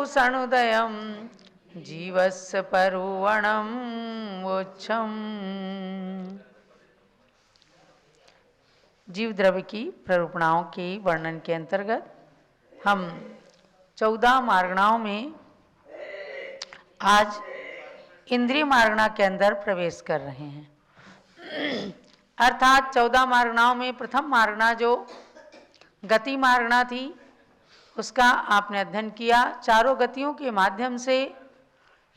भूषणोदयं जीवस्य परुवणं वोच्छम्। जीव द्रव्य की प्ररूपणाओं के वर्णन के अंतर्गत हम 14 मार्गणाओं में आज इंद्रिय मार्गणा के अंदर प्रवेश कर रहे हैं। अर्थात 14 मार्गणाओं में प्रथम मार्गणा जो गति मार्गणा थी उसका आपने अध्ययन किया। चारों गतियों के माध्यम से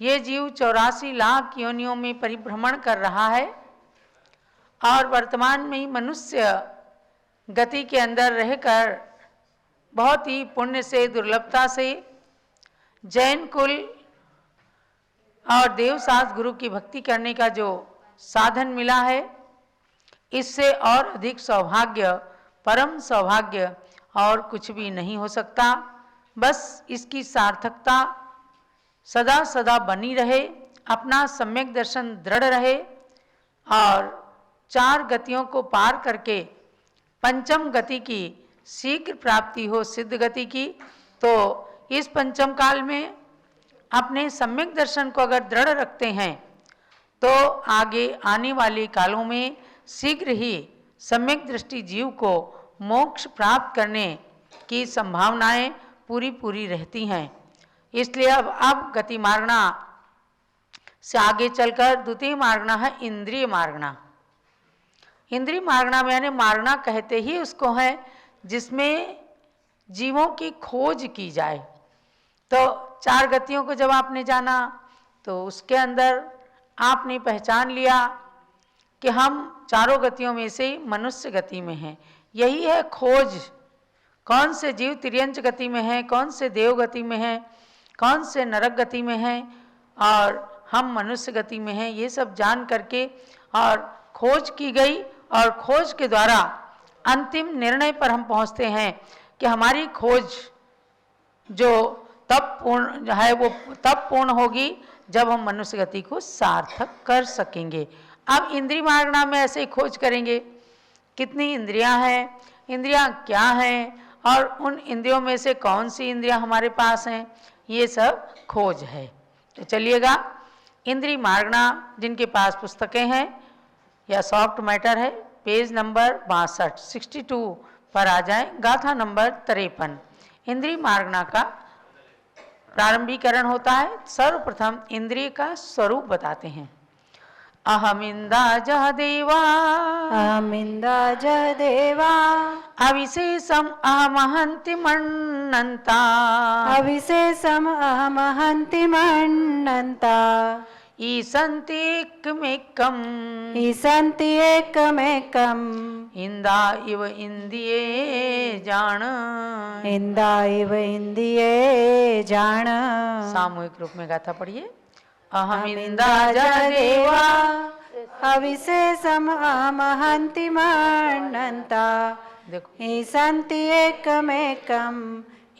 ये जीव 84 लाख योनियों में परिभ्रमण कर रहा है और वर्तमान में ही मनुष्य गति के अंदर रहकर बहुत ही पुण्य से दुर्लभता से जैन कुल और देवसास गुरु की भक्ति करने का जो साधन मिला है, इससे और अधिक सौभाग्य, परम सौभाग्य और कुछ भी नहीं हो सकता। बस इसकी सार्थकता सदा सदा बनी रहे, अपना सम्यक दर्शन दृढ़ रहे और 4 गतियों को पार करके पंचम गति की शीघ्र प्राप्ति हो, सिद्ध गति की। तो इस पंचम काल में अपने सम्यक दर्शन को अगर दृढ़ रखते हैं तो आगे आने वाले कालों में शीघ्र ही सम्यक दृष्टि जीव को मोक्ष प्राप्त करने की संभावनाएं पूरी रहती हैं। इसलिए अब गति मार्गणा से आगे चलकर द्वितीय मार्गणा है इंद्रिय मार्गणा। इंद्रिय मार्गणा में यानी मार्गणा कहते ही उसको है जिसमें जीवों की खोज की जाए। तो 4 गतियों को जब आपने जाना तो उसके अंदर आपने पहचान लिया कि हम चारों गतियों में से मनुष्य गति में हैं। यही है खोज, कौन से जीव तिर्यंच गति में है, कौन से देव गति में है, कौन से नरक गति में है और हम मनुष्य गति में हैं। ये सब जान करके और खोज की गई और खोज के द्वारा अंतिम निर्णय पर हम पहुंचते हैं कि हमारी खोज जो तब पूर्ण है वो तब पूर्ण होगी जब हम मनुष्य गति को सार्थक कर सकेंगे। अब इंद्रिय मार्गणा में ऐसे ही खोज करेंगे कितनी इंद्रियां हैं, इंद्रियां क्या हैं और उन इंद्रियों में से कौन सी इंद्रियां हमारे पास हैं, ये सब खोज है। तो चलिएगा इंद्रिय मार्गणा जिनके पास पुस्तकें हैं या सॉफ्ट मैटर है, पेज नंबर 62 पर आ जाएं, गाथा नंबर 53। इंद्रिय मार्गणा का प्रारंभीकरण होता है। सर्वप्रथम इंद्रिय का स्वरूप बताते हैं। अहमिंदा जह देवा, अहमिंदा जह देवा, अविशेषम अहमहंति मन्नन्ता, अविशेषम अहमहंति मन्नन्ता, ईसन्ति एकमेकम्, ईसन्ति एकमेकम्, इंदा इव इंदिये जान, इंदा इव इंदिये जान। सामूहिक रूप में गाथा पढ़िए। अहमिंदा जह देवा, अविशेषम अहमहंति मन्नन्ता, देखो ईसन्ति एकमेकम्,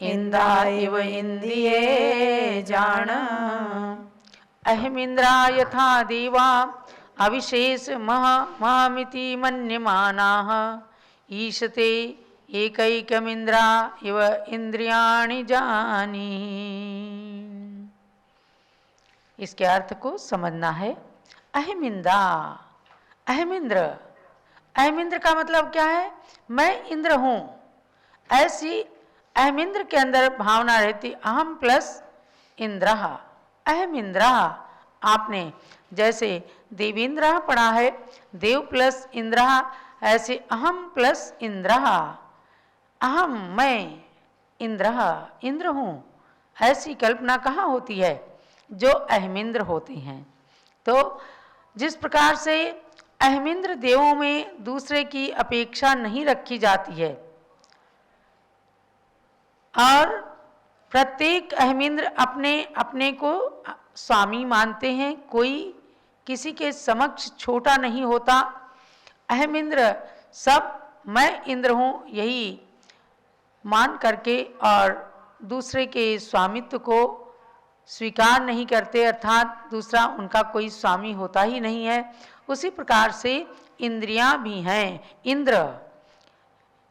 इंदा इव इंदिये जान। अहमिंद्रा यथा देवा अविशेष महमिति मन्यमानाः, ईशते एकैकमिंद्रा इव इंद्रियाणि जानी। इसके अर्थ को समझना है। अहमिंदा, अहमिंद्र, अहमिंद्र का मतलब क्या है? मैं इंद्र हूँ। ऐसी अहमिंद्र के अंदर भावना रहती, अहम प्लस इंद्रः, अहमिंद्रः। आपने जैसे देवेंद्र पढ़ा है, देव प्लस इंद्रः, ऐसे अहम प्लस इंद्रः, अहम मैं इंद्रः, इंद्र हूँ। ऐसी कल्पना कहाँ होती है? जो अहमिंद्र होते हैं। तो जिस प्रकार से अहमिंद्र देवों में दूसरे की अपेक्षा नहीं रखी जाती है और प्रत्येक अहमिंद्र अपने अपने को स्वामी मानते हैं, कोई किसी के समक्ष छोटा नहीं होता। अहमिंद्र सब मैं इंद्र हूँ यही मान करके और दूसरे के स्वामित्व को स्वीकार नहीं करते, अर्थात दूसरा उनका कोई स्वामी होता ही नहीं है। उसी प्रकार से इंद्रियां भी हैं, इंद्र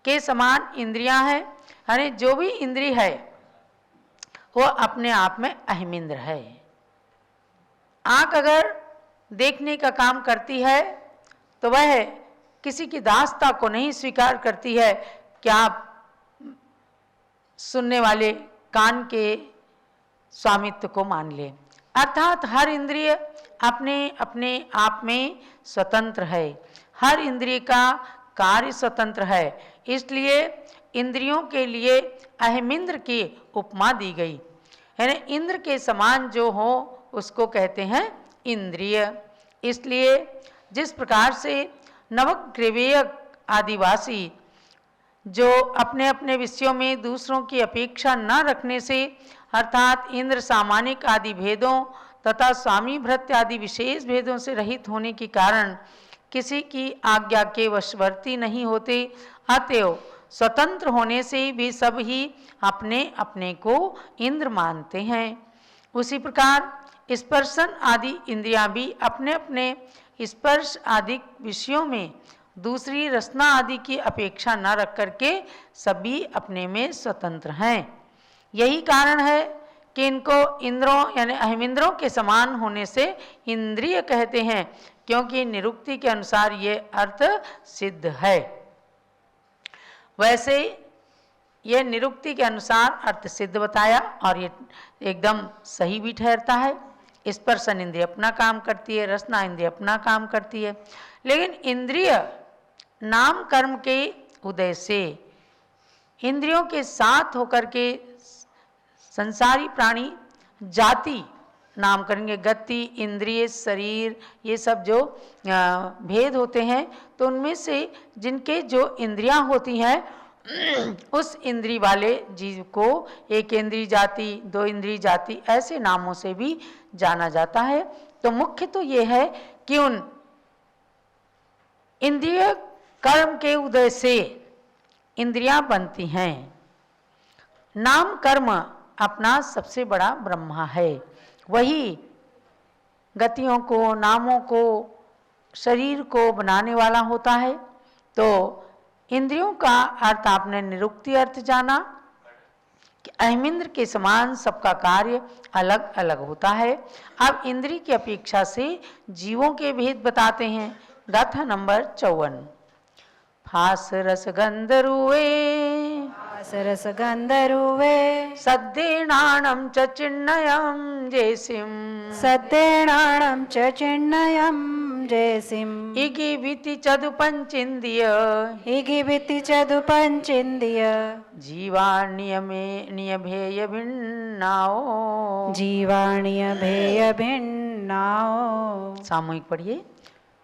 के समान इंद्रियां हैं। यानी जो भी इंद्रिय है वो अपने आप में अहमिंद्र है। आंख अगर देखने का काम करती है तो वह किसी की दास्ता को नहीं स्वीकार करती है कि आप सुनने वाले कान के स्वामित्व को मान ले। अर्थात हर इंद्रिय अपने अपने आप में स्वतंत्र है, हर इंद्रिय का कार्य स्वतंत्र है। इसलिए इंद्रियों के लिए अहमिंद्र की उपमा दी गई, यानी इंद्र के समान जो हो उसको कहते हैं इंद्रिय। इसलिए जिस प्रकार से नवग्रीवीय आदिवासी जो अपने अपने विषयों में दूसरों की अपेक्षा न रखने से अर्थात इंद्र सामानिक आदि भेदों तथा स्वामी भृत्य आदि विशेष भेदों से रहित होने के कारण किसी की आज्ञा के वशवर्ती नहीं होते, अतएव स्वतंत्र होने से भी सब ही अपने अपने को इंद्र मानते हैं। उसी प्रकार स्पर्शन आदि इंद्रियां भी अपने अपने स्पर्श आदि विषयों में दूसरी रसना आदि की अपेक्षा न रख करके सभी अपने में स्वतंत्र हैं। यही कारण है कि इनको इंद्रों यानी अहमिंद्रों के समान होने से इंद्रिय कहते हैं, क्योंकि निरुक्ति के अनुसार ये अर्थ सिद्ध है। वैसे ये निरुक्ति के अनुसार अर्थ सिद्ध बताया और ये एकदम सही भी ठहरता है। स्पर्शन इंद्रिय अपना काम करती है, रसना इंद्रिय अपना काम करती है, लेकिन इंद्रिय नाम कर्म के उदय से इंद्रियों के साथ होकर के संसारी प्राणी जाति नाम करेंगे, गति, इंद्रिय, शरीर, ये सब जो भेद होते हैं तो उनमें से जिनके जो इंद्रियां होती हैं उस इंद्री वाले जीव को एक इंद्री जाति, दो इंद्री जाति ऐसे नामों से भी जाना जाता है। तो मुख्य तो ये है कि उन इंद्रिय कर्म के उदय से इंद्रियां बनती हैं। नाम कर्म अपना सबसे बड़ा ब्रह्मा है, वही गतियों को, नामों को, शरीर को बनाने वाला होता है। तो इंद्रियों का अर्थ आपने निरुक्ति अर्थ जाना कि अहमिंद्र के समान सबका कार्य अलग अलग होता है। अब इंद्रिय की अपेक्षा से जीवों के भेद बताते हैं। गाथा नंबर 54। फास रस गंधर्वे सरस गंधर्वे सद्देनाणं च चिन्मयं जयसिं सद्देनाणं च चिन्मयं जयसिं इगिविति चदुपञ्चिन्द्रिय इगिबिति चदुपञ्चिन्द्रिय जीवाण्यमे नियभेय भिन्नाओ। जीवाणीय भेय भिन्नाओ। सामूहिक पढ़िए।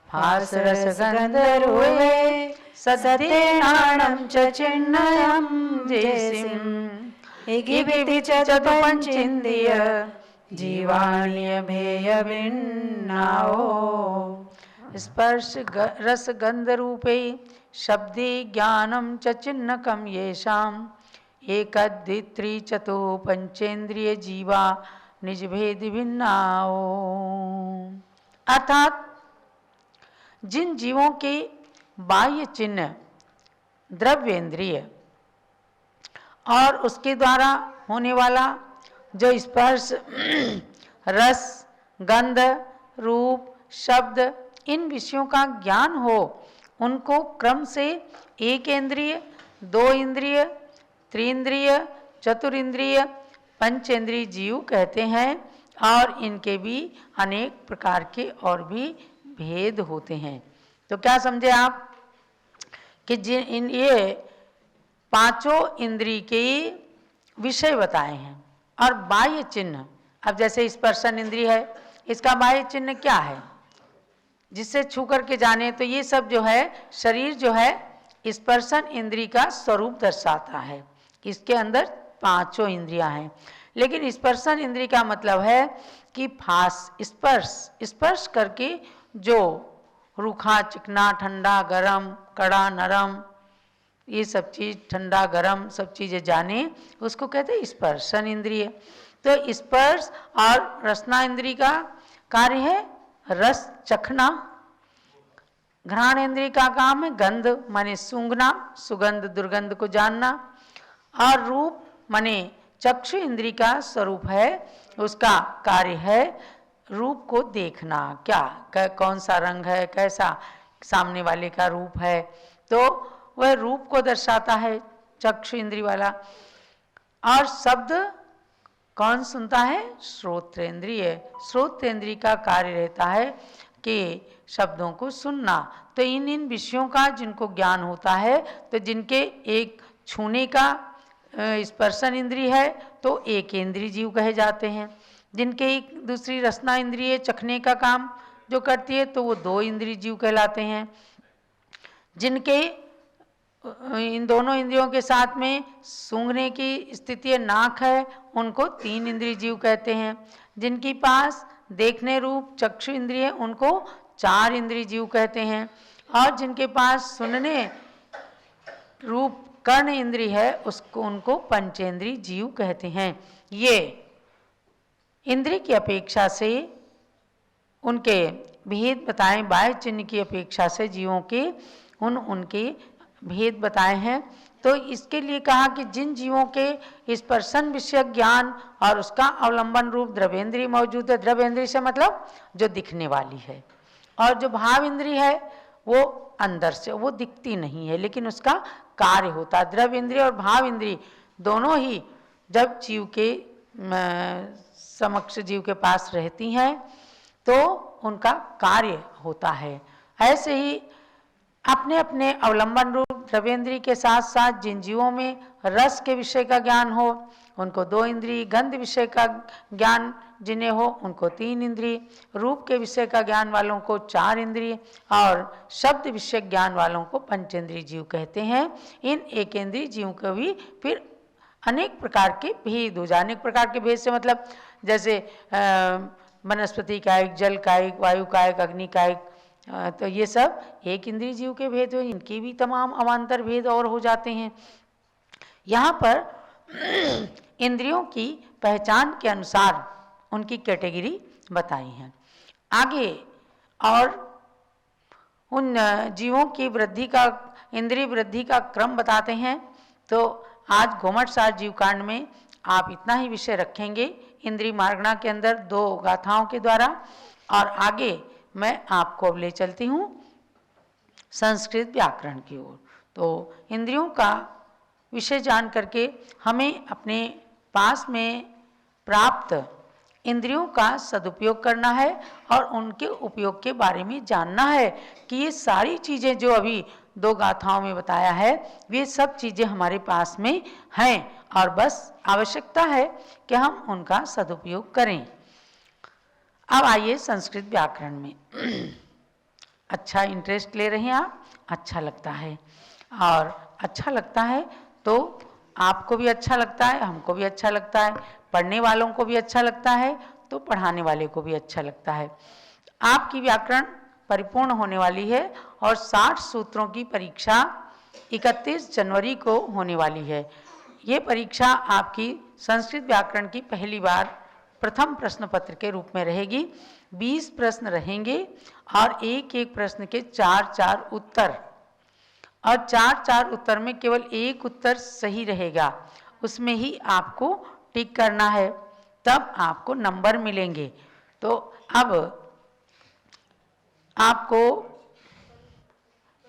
फास रस गंधर्वे सद्देनाणं च चिन्मयं जयसिं इगिबिति चदुपञ्चिन्द्रिय जीवाण्य भेय भिन्नाओ। स्पर्श रस गंध रूपे शब्दे ज्ञानम च चिन्नकम येषाम एकद्वित्री चतु पंचेन्द्रिय जीवा निज भेद भिन्नाओ। अर्थात जिन जीवों के बाह्य चिन्ह द्रव्येंद्रिय और उसके द्वारा होने वाला जो स्पर्श, रस, गंध, रूप, शब्द इन विषयों का ज्ञान हो, उनको क्रम से एक इंद्रिय, दो इंद्रिय, त्रिंद्रिय, चतुरिंद्रिय, पंचेंद्रिय जीव कहते हैं। और इनके भी अनेक प्रकार के और भी भेद होते हैं। तो क्या समझे आप कि ये पांचों इंद्रिय के विषय बताए हैं। और बाह्य चिन्ह, अब जैसे स्पर्शन इंद्रिय है, इसका बाह्य चिन्ह क्या है जिससे छू करके जाने, तो ये सब जो है शरीर जो है स्पर्शन इंद्रिय का स्वरूप दर्शाता है। इसके अंदर पांचों इंद्रियां हैं, लेकिन स्पर्शन इंद्रिय का मतलब है कि फास स्पर्श करके जो रूखा, चिकना, ठंडा, गरम, कड़ा, नरम, ये सब चीज़, ठंडा गरम सब चीज़ें जाने, उसको कहते हैं स्पर्शन इंद्रिय। तो स्पर्श और रसना इंद्रिय का कार्य है रस चखना। घ्राण इंद्रिय का काम है गंध माने सूंघना, सुगंध दुर्गंध को जानना। और रूप माने चक्षु इंद्री का स्वरूप है, उसका कार्य है रूप को देखना, क्या कौन सा रंग है, कैसा सामने वाले का रूप है, तो वह रूप को दर्शाता है चक्षु इंद्री वाला। और शब्द कौन सुनता है? श्रोत्रेंद्रिय। श्रोत्रेंद्रिय का कार्य रहता है कि शब्दों को सुनना। तो इन विषयों का जिनको ज्ञान होता है, तो जिनके एक छूने का स्पर्शन इंद्रिय है तो एक इंद्रिय जीव कहे जाते हैं, जिनके एक दूसरी रसना इंद्रिय चखने का काम जो करती है तो वो दो इंद्रिय जीव कहलाते हैं, जिनके इन दोनों इंद्रियों के साथ में सूंघने की स्थिति नाक है उनको तीन इंद्रिय जीव कहते हैं, जिनके पास देखने रूप चक्षु इंद्रिय उनको चार इंद्रिय जीव कहते हैं, और जिनके पास सुनने रूप कर्ण इंद्रिय है उसको उनको पंचेंद्रिय जीव कहते हैं। ये इंद्रिय की अपेक्षा से उनके भेद बताएं, बाह्य चिन्ह की अपेक्षा से जीवों के उनके भेद बताए हैं। तो इसके लिए कहा कि जिन जीवों के स्पर्शन विषय ज्ञान और उसका अवलंबन रूप द्रव्येंद्रिय मौजूद है, द्रव्येंद्रिय से मतलब जो दिखने वाली है, और जो भाव इंद्रिय है वो अंदर से, वो दिखती नहीं है लेकिन उसका कार्य होता है। द्रव्य इंद्रिय और भाव इंद्रिय दोनों ही जब जीव के समक्ष जीव के पास रहती हैं तो उनका कार्य होता है। ऐसे ही अपने अपने अवलंबन रूप द्रव्येंद्रिय के साथ साथ जिन जीवों में रस के विषय का ज्ञान हो उनको दो इंद्रिय, गंध विषय का ज्ञान जिन्हें हो उनको तीन इंद्रिय, रूप के विषय का ज्ञान वालों को चार इंद्रिय और शब्द विषय ज्ञान वालों को पंचेंद्रिय जीव कहते हैं। इन एक इंद्रिय जीव को भी फिर अनेक प्रकार के भेद हो जाए। अनेक प्रकार के भेद से मतलब जैसे वनस्पति कायिक, जल कायिक, वायु कायिक, अग्नि कायिक, तो ये सब एक इंद्रिय जीव के भेद हो, इनके भी तमाम अवान्तर भेद और हो जाते हैं। यहाँ पर इंद्रियों की पहचान के अनुसार उनकी कैटेगरी बताई है। आगे और उन जीवों की वृद्धि का, इंद्रिय वृद्धि का क्रम बताते हैं। तो आज घुमटसार जीवकांड में आप इतना ही विषय रखेंगे इंद्रिय मार्गणा के अंदर दो गाथाओं के द्वारा, और आगे मैं आपको अब ले चलती हूँ संस्कृत व्याकरण की ओर। तो इंद्रियों का विषय जान करके हमें अपने पास में प्राप्त इंद्रियों का सदुपयोग करना है और उनके उपयोग के बारे में जानना है कि ये सारी चीज़ें जो अभी दो गाथाओं में बताया है वे सब चीज़ें हमारे पास में हैं और बस आवश्यकता है कि हम उनका सदुपयोग करें। अब आइए संस्कृत व्याकरण में। अच्छा इंटरेस्ट ले रहे हैं आप, अच्छा लगता है, और अच्छा लगता है तो आपको भी अच्छा लगता है, हमको भी अच्छा लगता है, पढ़ने वालों को भी अच्छा लगता है तो पढ़ाने वाले को भी अच्छा लगता है। आपकी व्याकरण परिपूर्ण होने वाली है और 60 सूत्रों की परीक्षा 31 जनवरी को होने वाली है। ये परीक्षा आपकी संस्कृत व्याकरण की पहली बार प्रथम प्रश्न पत्र के रूप में रहेगी। 20 प्रश्न रहेंगे और एक एक प्रश्न के 4-4 उत्तर, और 4-4 उत्तर में केवल एक उत्तर सही रहेगा, उसमें ही आपको टिक करना है, तब आपको नंबर मिलेंगे। तो अब आपको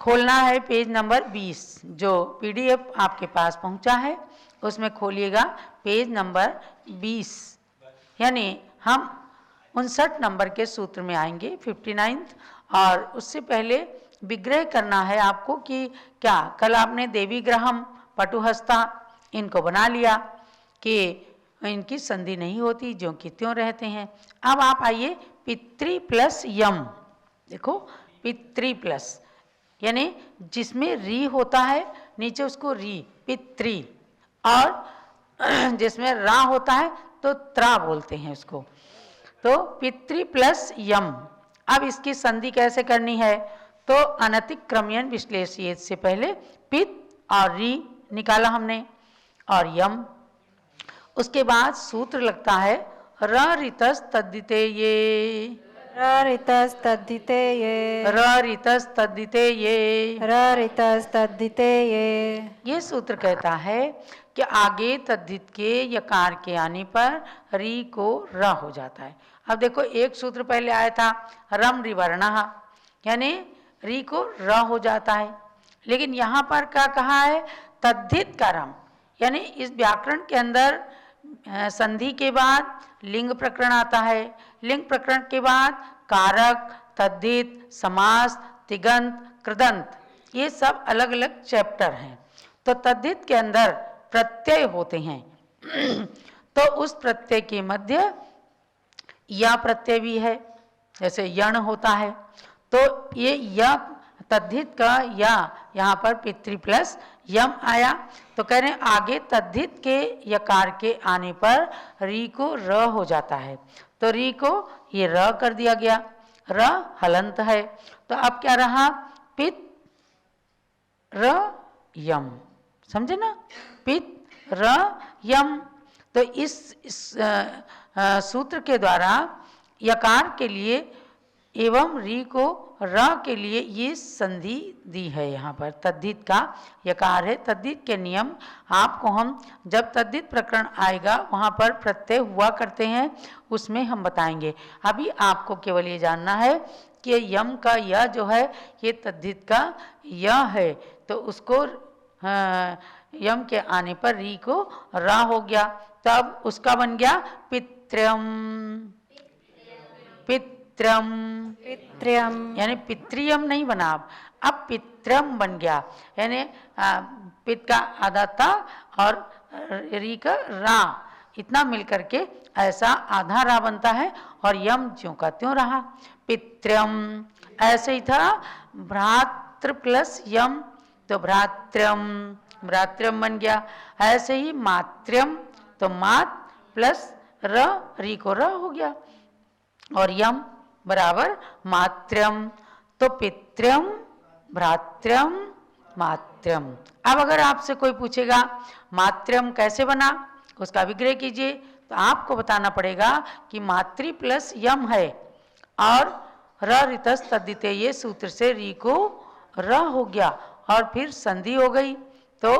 खोलना है पेज नंबर 20, जो पीडीएफ आपके पास पहुंचा है उसमें खोलिएगा पेज नंबर 20, यानी हम 59 नंबर के सूत्र में आएंगे 59th। और उससे पहले विग्रह करना है आपको कि क्या कल आपने देवी ग्रहम, पटुहस्ता इनको बना लिया कि इनकी संधि नहीं होती, ज्यों की त्यों रहते हैं। अब आप आइए पितृ प्लस यम, देखो पितृ प्लस यानी जिसमें री होता है नीचे उसको री पितृ, और जिसमें रा होता है तो त्रा बोलते हैं उसको, तो पितृ प्लस यम। अब इसकी संधि कैसे करनी है? तो अनतिक्रम्यन विश्लेषित से पहले पित और री निकाला हमने और यम, उसके बाद सूत्र लगता है र ऋतस तद्दिते ये, ररितस्तद्धिते ये ररितस्तद्धिते ये। ररितस्तद्धिते ये। ये सूत्र कहता है कि आगे तद्धित के यकार के आने पर री को र हो जाता है। अब देखो एक सूत्र पहले आया था रम रिवर्णः, यानी री को र हो जाता है, लेकिन यहाँ पर क्या कहा है तद्धित का रम, यानी इस व्याकरण के अंदर संधि के बाद लिंग प्रकरण आता है, लिंग प्रकरण के बाद कारक, तद्धित, समास, तिगंत, कृदंत, ये सब अलग अलग चैप्टर हैं। तो तद्धित के अंदर प्रत्यय होते हैं तो उस प्रत्यय के मध्य या प्रत्यय भी है, जैसे यण होता है, तो ये य तद्धित का या यहाँ पर पितृ प्लस यम आया, तो कह रहे हैं आगे तद्धित के यकार के आने पर री को र हो जाता है, तो री को ये र कर दिया गया, र हलंत है, तो अब क्या रहा पित र यम, समझे ना, पित र यम। तो इस सूत्र के द्वारा यकार के लिए एवं री को र के लिए ये संधि दी है। यहाँ पर तद्धित का यकार है, तद्धित के नियम आपको हम जब तद्धित प्रकरण आएगा वहाँ पर प्रत्यय हुआ करते हैं उसमें हम बताएंगे। अभी आपको केवल ये जानना है कि यम का य जो है ये तद्धित का य है, तो उसको यम के आने पर री को रा हो गया, तब उसका बन गया पित्र्यम, पित्र्यम, पित्र्यम, यानी पित्रियम नहीं बना, अब पित्रम बन गया, यानी पित का आधा ता और री का रा, इतना मिलकर के ऐसा आधा रा बनता है और यम ज्यों का त्यों रहा पित्रम। ऐसे ही था भ्रातृ प्लस यम, तो भ्रातृम, भ्रातृम बन गया। ऐसे ही मातृम, तो मात प्लस र, री को र हो गया, और यम बराबर मातृम, तो पितृम, भ्रातृम, मातृम। अब अगर आपसे कोई पूछेगा मातृम कैसे बना, उसका विग्रह कीजिए, तो आपको बताना पड़ेगा कि मातृ प्लस यम है और र रितस तद्धिते ये सूत्र से री को र हो गया और फिर संधि हो गई तो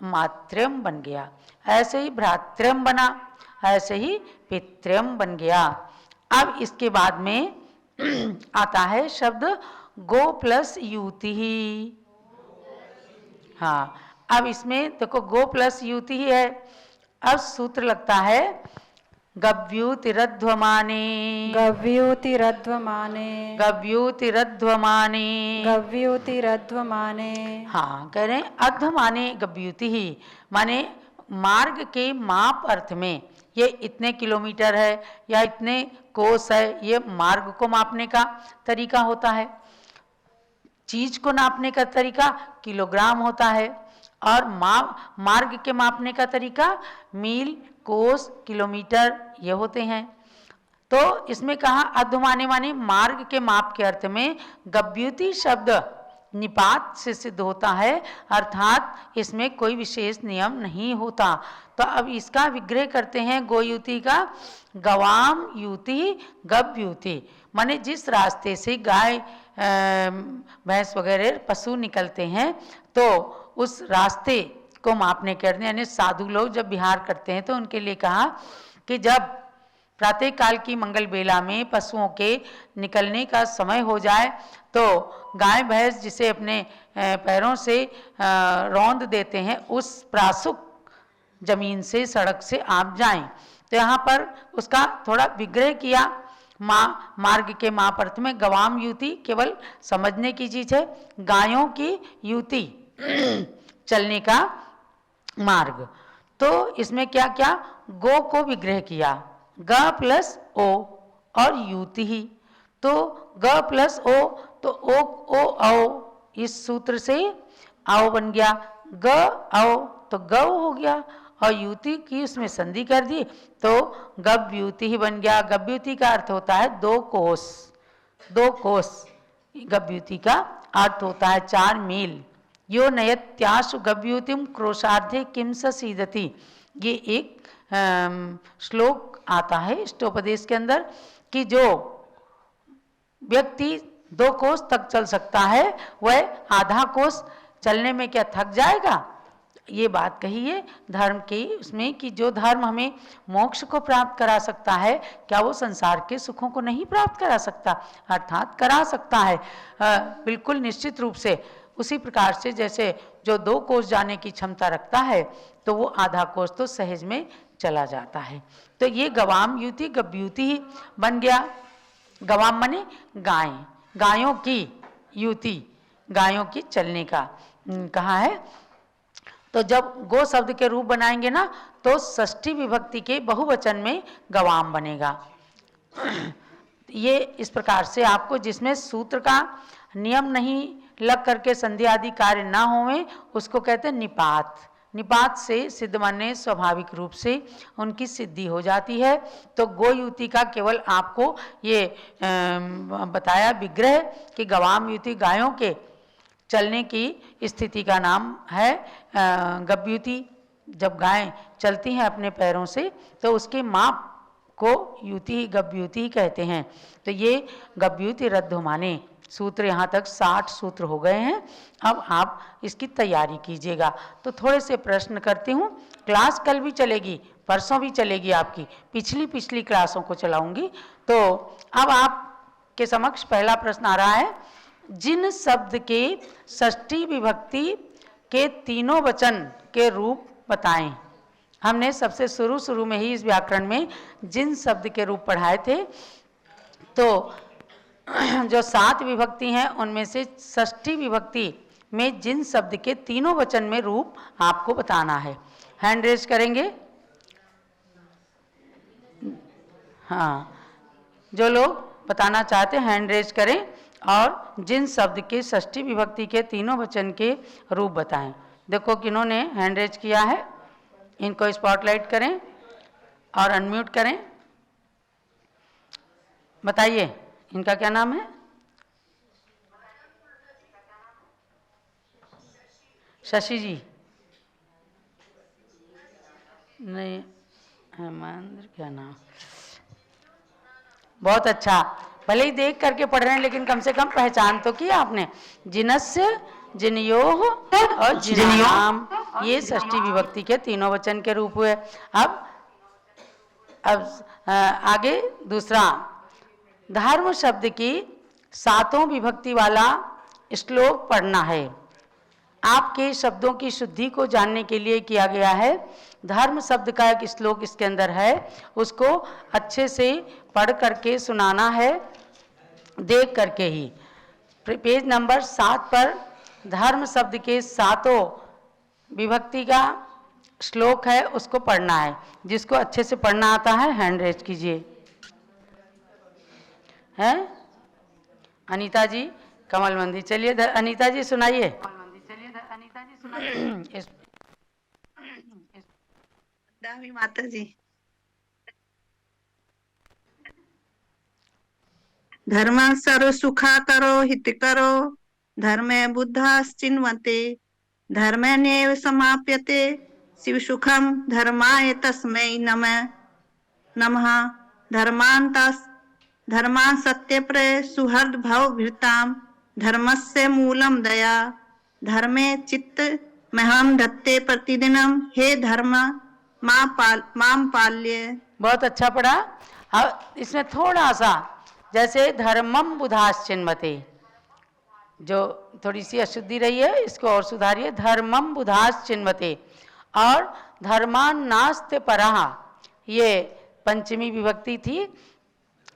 मातृम बन गया। ऐसे ही भ्रातृम बना, ऐसे ही पितृम बन गया। अब इसके बाद में आता है शब्द गो प्लस युति ही। हाँ, अब इसमें देखो गो प्लस युति ही है, अब सूत्र लगता है गव्युतिरध्वमाने, गव्युतिरध्वमाने, गव्युतिरध्वमाने, गव्युतिरध्वमाने। हाँ, कह रहे हैं अध्वमाने गव्युति ही, माने मार्ग के माप अर्थ में ये इतने किलोमीटर है या इतने कोस है, ये मार्ग को मापने का तरीका होता है, चीज को नापने का तरीका किलोग्राम होता है, और मार्ग के मापने का तरीका मील, कोस, किलोमीटर ये होते हैं। तो इसमें कहा अध्वमाने माने मार्ग के माप के अर्थ में गव्युति शब्द निपात से सिद्ध होता है, अर्थात इसमें कोई विशेष नियम नहीं होता। तो अब इसका विग्रह करते हैं गोयुति का, गवाम युति गव्युति, माने जिस रास्ते से गाय भैंस वगैरह पशु निकलते हैं तो उस रास्ते को मापने के अर्थ, यानी साधु लोग जब विहार करते हैं तो उनके लिए कहा कि जब प्रातः काल की मंगल बेला में पशुओं के निकलने का समय हो जाए तो गाय भैंस जिसे अपने पैरों से रौंद देते हैं उस प्रासुक जमीन से, सड़क से आप जाएं। तो यहाँ पर उसका थोड़ा विग्रह किया, मार्ग के माप अर्थ में गवाम युति केवल समझने की चीज है, गायों की युति चलने का मार्ग। तो इसमें क्या क्या गो को विग्रह किया, ग प्लस ओ और युति ही, तो ग प्लस ओ, तो ओ औ, इस सूत्र से आओ बन गया, ग औ तो गौ हो गया, और युति की उसमें संधि कर दी तो गव्युति ही बन गया। गव्युति का अर्थ होता है 2 कोस, 2 कोस गव्युति का अर्थ होता है 4 मील। यो नयत्याशु गव्युतिम क्रोशार्धे किम स सीदति, ये एक श्लोक आता है इष्टोपदेश के अंदर कि जो व्यक्ति 2 कोस तक चल सकता है, वह आधा कोस चलने में क्या थक जाएगा? ये बात कही है धर्म की उसमें कि जो धर्म हमें मोक्ष को प्राप्त करा सकता है, क्या वो संसार के सुखों को नहीं प्राप्त करा सकता? अर्थात करा सकता है, बिल्कुल निश्चित रूप से। उसी प्रकार से जैसे जो 2 कोस जाने की क्षमता रखता है, तो वो आधा कोस तो सहज में चला जाता है। तो ये गवाम युति गव्युति ही बन गया। गवाम माने गाय, गायों की युति, गायों की चलने का कहा है। तो जब गो शब्द के रूप बनाएंगे ना, तो षष्ठी विभक्ति के बहुवचन में गवाम बनेगा। ये इस प्रकार से आपको, जिसमें सूत्र का नियम नहीं लग करके संधि आदि कार्य ना होवे, उसको कहते हैं निपात। निपात से सिद्ध माने स्वाभाविक रूप से उनकी सिद्धि हो जाती है। तो गोयुति का केवल आपको ये बताया विग्रह कि गवाम युति गायों के चलने की स्थिति का नाम है गव्युति। जब गायें चलती हैं अपने पैरों से, तो उसके माप को युति गव्युति कहते हैं। तो ये गव्युति रद्ध माने सूत्र, यहाँ तक 60 सूत्र हो गए हैं। अब आप इसकी तैयारी कीजिएगा। तो थोड़े से प्रश्न करती हूँ। क्लास कल भी चलेगी, परसों भी चलेगी, आपकी पिछली क्लासों को चलाऊंगी। तो अब आपके समक्ष पहला प्रश्न आ रहा है, जिन शब्द के षष्ठी विभक्ति के तीनों वचन के रूप बताएं। हमने सबसे शुरू में ही इस व्याकरण में जिन शब्द के रूप पढ़ाए थे। तो जो 7 विभक्ति हैं, उनमें से षष्ठी विभक्ति में जिन शब्द के तीनों वचन में रूप आपको बताना है। हैंड रेज करेंगे। हाँ, जो लोग बताना चाहते हैं हैंड रेज करें और जिन शब्द के षष्ठी विभक्ति के तीनों वचन के रूप बताएं। देखो किन्होंने हैंड रेज किया है, इनको स्पॉटलाइट करें और अनम्यूट करें। बताइए इनका क्या नाम है? शशि जी नहीं, हेमेंद्र क्या नाम? बहुत अच्छा, भले ही देख करके पढ़ रहे हैं लेकिन कम से कम पहचान तो किया आपने। जिनस्य, जिनयोह और जिनाम, ये षष्ठी विभक्ति के तीनों वचन के रूप हुए। अब आगे दूसरा, धर्म शब्द की 7 विभक्ति वाला श्लोक पढ़ना है। आपके शब्दों की शुद्धि को जानने के लिए किया गया है। धर्म शब्द का एक श्लोक इसके अंदर है, उसको अच्छे से पढ़ करके सुनाना है, देख करके ही। पेज नंबर 7 पर धर्म शब्द के 7 विभक्ति का श्लोक है, उसको पढ़ना है। जिसको अच्छे से पढ़ना आता है हैंड रेज कीजिए। हैं अनीता जी, कमलवंदी, चलिए अनीता जी सुनाइए। माता जी, धर्म सर्व सुखा करो हित करो, धर्मे बुद्धाश्चिन्वते, धर्मे नेव समाप्यते, शिव सुखम धर्माय तस्मै नमः। धर्मान सत्य प्रय सुहृद भव भृताम, धर्मस्य मूलम दया, धर्मे चित्त महम धत्ते प्रतिदिनम, हे धर्म माम पाल्य। बहुत अच्छा पढ़ा। अब इसमें थोड़ा सा जैसे धर्मम बुधाश्चिन्वते, जो थोड़ी सी अशुद्धि रही है इसको और सुधारिए। धर्मम बुधाश्चिन्वते और धर्मान नास्ते परः, ये पंचमी विभक्ति थी।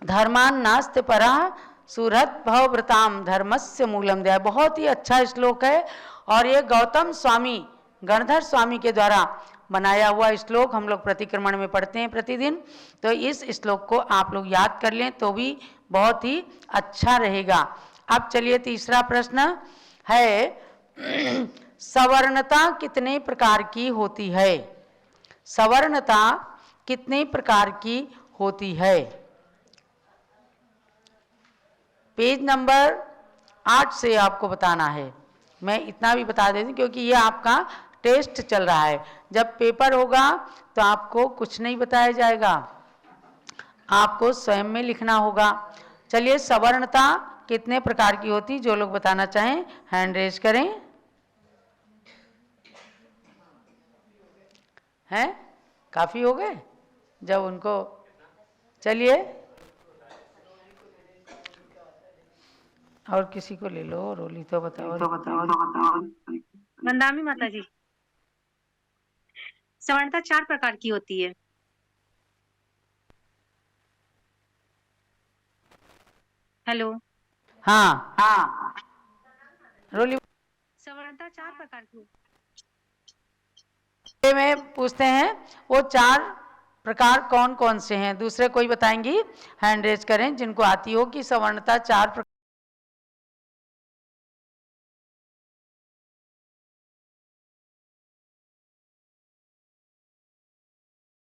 धर्मान नास्ते परः सुहृद भवव्रताम, धर्मस्य मूलम दया। बहुत ही अच्छा श्लोक है और ये गौतम स्वामी, गणधर स्वामी के द्वारा बनाया हुआ श्लोक हम लोग प्रतिक्रमण में पढ़ते हैं प्रतिदिन। तो इस श्लोक को आप लोग याद कर लें तो भी बहुत ही अच्छा रहेगा। अब चलिए तीसरा प्रश्न है, सवर्णता कितने प्रकार की होती है? सवर्णता कितने प्रकार की होती है? पेज नंबर 8 से आपको बताना है। मैं इतना भी बता देती हूँ क्योंकि ये आपका टेस्ट चल रहा है। जब पेपर होगा तो आपको कुछ नहीं बताया जाएगा, आपको स्वयं में लिखना होगा। चलिए, सवर्णता कितने प्रकार की होती, जो लोग बताना चाहें हैंड रेज करें। हैं, काफी हो गए जब उनको, चलिए और किसी को ले लो। रोली तो बताओ। वंदामी माता जी, सवर्णता 4 प्रकार की होती है। हेलो, हाँ, रोली सवर्णता 4 प्रकार की में पूछते हैं, वो 4 प्रकार कौन कौन से हैं? दूसरे कोई बताएंगी? हैंड रेज करें जिनको आती हो कि सवर्णता 4 प्रकार